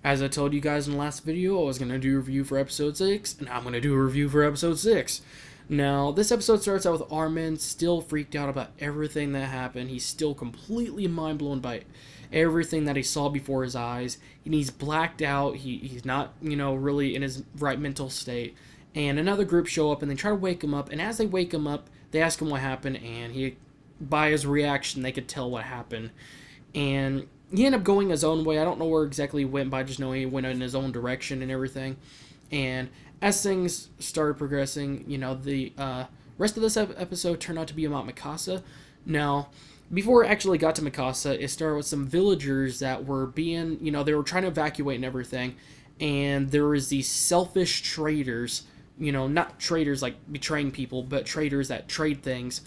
As I told you guys in the last video, I was going to do a review for episode 6, and I'm going to do a review for episode 6. Now, this episode starts out with Armin still freaked out about everything that happened. He's still completely mind blown by everything that he saw before his eyes, and he's blacked out. He's not, really in his right mental state. And another group show up, and they try to wake him up, and as they wake him up, they ask him what happened, and by his reaction, they could tell what happened. And he ended up going his own way. I don't know where exactly he went, but I just know he went in his own direction and everything. And as things started progressing, the rest of this episode turned out to be about Mikasa. Now, before it actually got to Mikasa, it started with some villagers that were being, they were trying to evacuate and everything. And there was these selfish traders, not traders like betraying people, but traders that trade things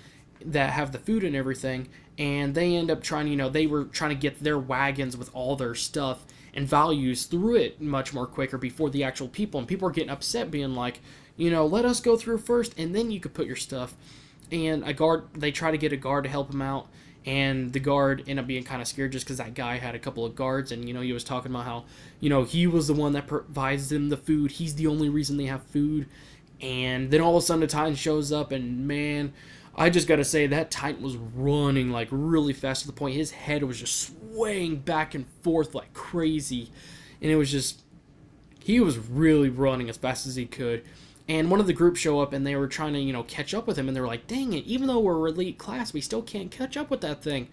that have the food and everything, and they end up trying, they were trying to get their wagons with all their stuff and values through it much more quicker before the actual people, and people are getting upset being like, let us go through first and then you could put your stuff. And they try to get a guard to help him out, and the guard ended up being kind of scared just because that guy had a couple of guards, and he was talking about how he was the one that provides them the food, he's the only reason they have food. And then all of a sudden the Titan shows up, and man, I just gotta say that Titan was running like really fast to the point his head was just swaying back and forth like crazy, and it was just he was really running as fast as he could. And one of the group show up, and they were trying to catch up with him, and they were like, "Dang it! Even though we're elite class, we still can't catch up with that thing."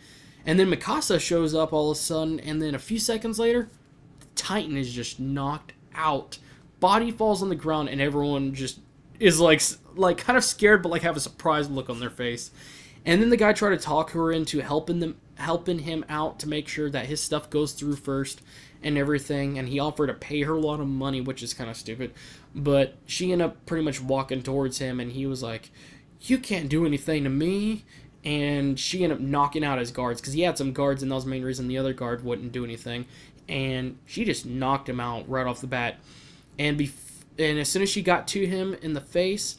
And then Mikasa shows up all of a sudden, and then a few seconds later, the Titan is just knocked out. Body falls on the ground, and everyone just is like kind of scared, but like have a surprised look on their face. And then the guy tried to talk her into helping him out to make sure that his stuff goes through first and everything. And he offered to pay her a lot of money, which is kind of stupid. But she ended up pretty much walking towards him, and he was like, "You can't do anything to me." And she ended up knocking out his guards because he had some guards, and that was the main reason the other guard wouldn't do anything. And she just knocked him out right off the bat. And as soon as she got to him in the face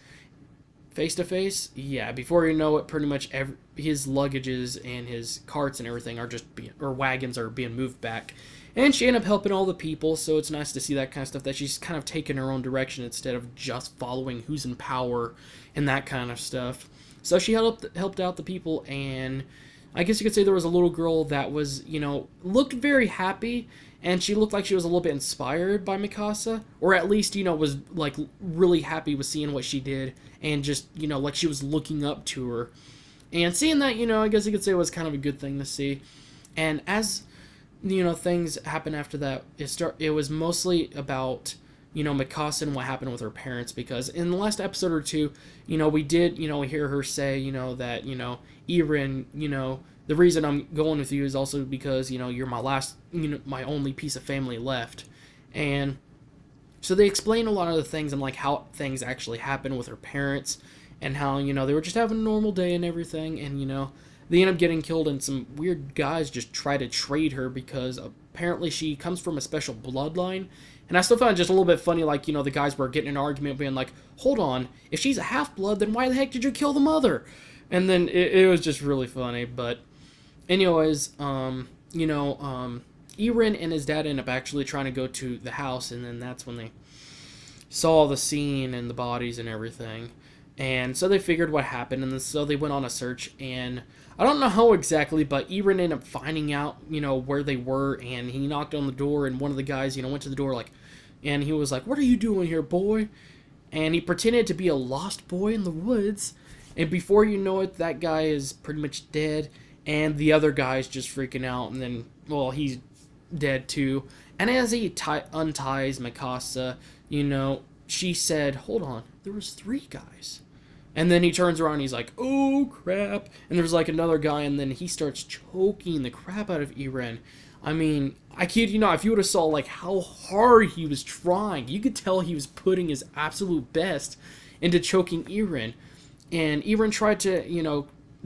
to face, yeah, before you know it, pretty much his luggages and his carts and everything are wagons are being moved back. And she ended up helping all the people, so it's nice to see that kind of stuff, that she's kind of taken her own direction instead of just following who's in power and that kind of stuff. So she helped out the people, and I guess you could say there was a little girl that was, looked very happy, and she looked like she was a little bit inspired by Mikasa, or at least, was like really happy with seeing what she did, and just, like she was looking up to her. And seeing that, I guess you could say was kind of a good thing to see. And as, things happen after that, it was mostly about, Mikasa and what happened with her parents, because in the last episode or two, we did, hear her say, that, Eren, the reason I'm going with you is also because, you're my last, my only piece of family left. And so they explain a lot of the things and like how things actually happened with her parents, and how, they were just having a normal day and everything, and, they end up getting killed, and some weird guys just try to trade her because apparently she comes from a special bloodline. And I still found it just a little bit funny, like, the guys were getting in an argument being like, "Hold on, if she's a half-blood, then why the heck did you kill the mother?" And then it was just really funny. But anyways, Eren and his dad end up actually trying to go to the house, and then that's when they saw the scene and the bodies and everything. And so they figured what happened, and then so they went on a search, and I don't know how exactly, but Eren ended up finding out, where they were, and he knocked on the door, and one of the guys, went to the door, like, and he was like, "What are you doing here, boy?" And he pretended to be a lost boy in the woods, and before you know it, that guy is pretty much dead, and the other guy's just freaking out, and then, well, he's dead too. And as he unties Mikasa, she said, "Hold on, there was 3 guys." And then he turns around and he's like, "Oh, crap." And there's like another guy, and then he starts choking the crap out of Eren. I mean, I kid you not, if you would have saw like how hard he was trying, you could tell he was putting his absolute best into choking Eren. And Eren tried to,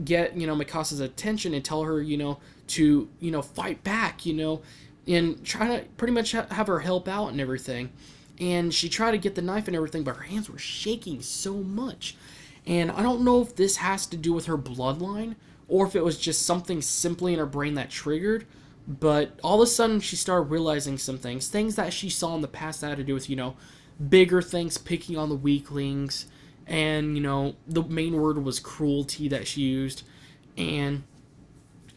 get, Mikasa's attention and tell her, to, fight back, and try to pretty much have her help out and everything. And she tried to get the knife and everything, but her hands were shaking so much. And I don't know if this has to do with her bloodline, or if it was just something simply in her brain that triggered, But all of a sudden, she started realizing some things that she saw in the past that had to do with, bigger things, picking on the weaklings, and, the main word was cruelty that she used. And,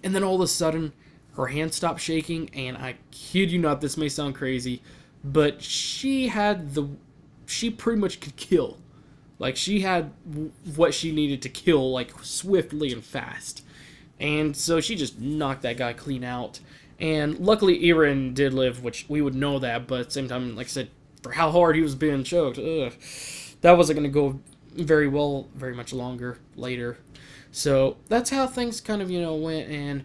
and then all of a sudden, her hand stopped shaking, and I kid you not, this may sound crazy, but she pretty much could kill. Like, she had what she needed to kill, like, swiftly and fast. And so she just knocked that guy clean out. And luckily, Eren did live, which we would know that, but at the same time, like I said, for how hard he was being choked, that wasn't going to go very well very much longer later. So that's how things kind of, went. And,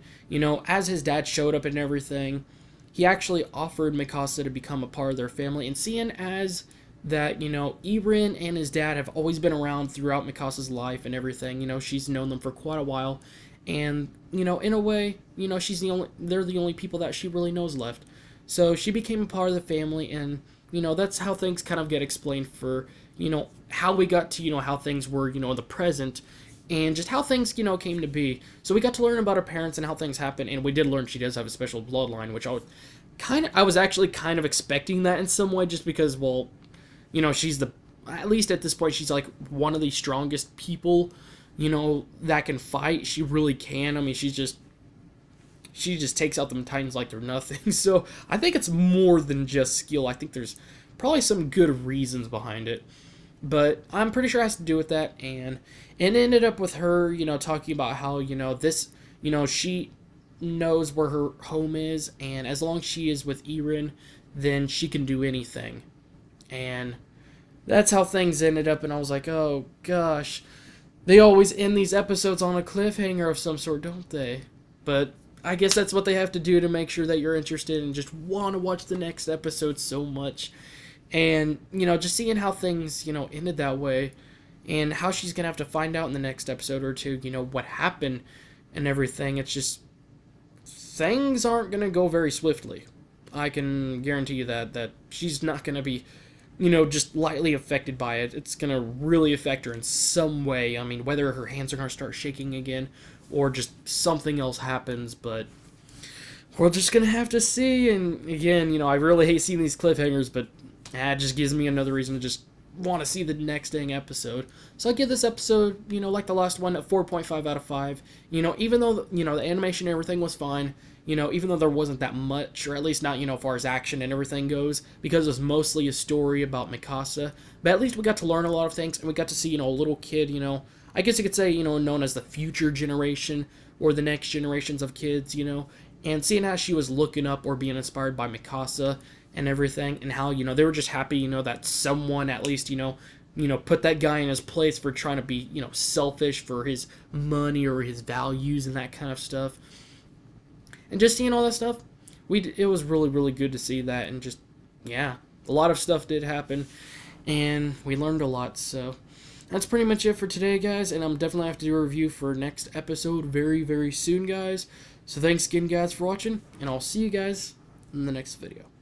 as his dad showed up and everything, he actually offered Mikasa to become a part of their family. And seeing as that, Eren and his dad have always been around throughout Mikasa's life and everything, she's known them for quite a while. And, in a way, they're the only people that she really knows left. So she became a part of the family, and, that's how things kind of get explained for, how we got to, how things were, in the present, and just how things, came to be. So we got to learn about her parents and how things happen, and we did learn she does have a special bloodline, which I was actually kind of expecting that in some way, just because, well, she's at least at this point, she's like one of the strongest people, that can fight. She really can. I mean, she just takes out them Titans like they're nothing. So I think it's more than just skill. I think there's probably some good reasons behind it. But I'm pretty sure it has to do with that. And it ended up with her, talking about how, this, she knows where her home is. And as long as she is with Eren, then she can do anything. And that's how things ended up. And I was like, oh, gosh. They always end these episodes on a cliffhanger of some sort, don't they? But I guess that's what they have to do to make sure that you're interested and just want to watch the next episode so much. And, just seeing how things, ended that way, and how she's going to have to find out in the next episode or two, what happened and everything. It's just, things aren't going to go very swiftly. I can guarantee you that she's not going to be, just lightly affected by it. It's going to really affect her in some way. I mean, whether her hands are going to start shaking again or just something else happens, but we're just going to have to see. And again, I really hate seeing these cliffhangers, but it just gives me another reason to just want to see the next dang episode. So I give this episode, like the last one, a 4.5 out of 5. Even though, the animation and everything was fine, even though there wasn't that much, or at least not, as far as action and everything goes, because it was mostly a story about Mikasa. But at least we got to learn a lot of things, and we got to see, a little kid, I guess you could say, known as the future generation, or the next generations of kids, and seeing how she was looking up or being inspired by Mikasa and everything, and how, they were just happy, that someone at least, put that guy in his place for trying to be, selfish for his money or his values and that kind of stuff. And just seeing all that stuff, it was really, really good to see that. And just, yeah, a lot of stuff did happen, and we learned a lot. So that's pretty much it for today, guys. And I'm definitely have to do a review for next episode very, very soon, guys. So thanks again, guys, for watching, and I'll see you guys in the next video.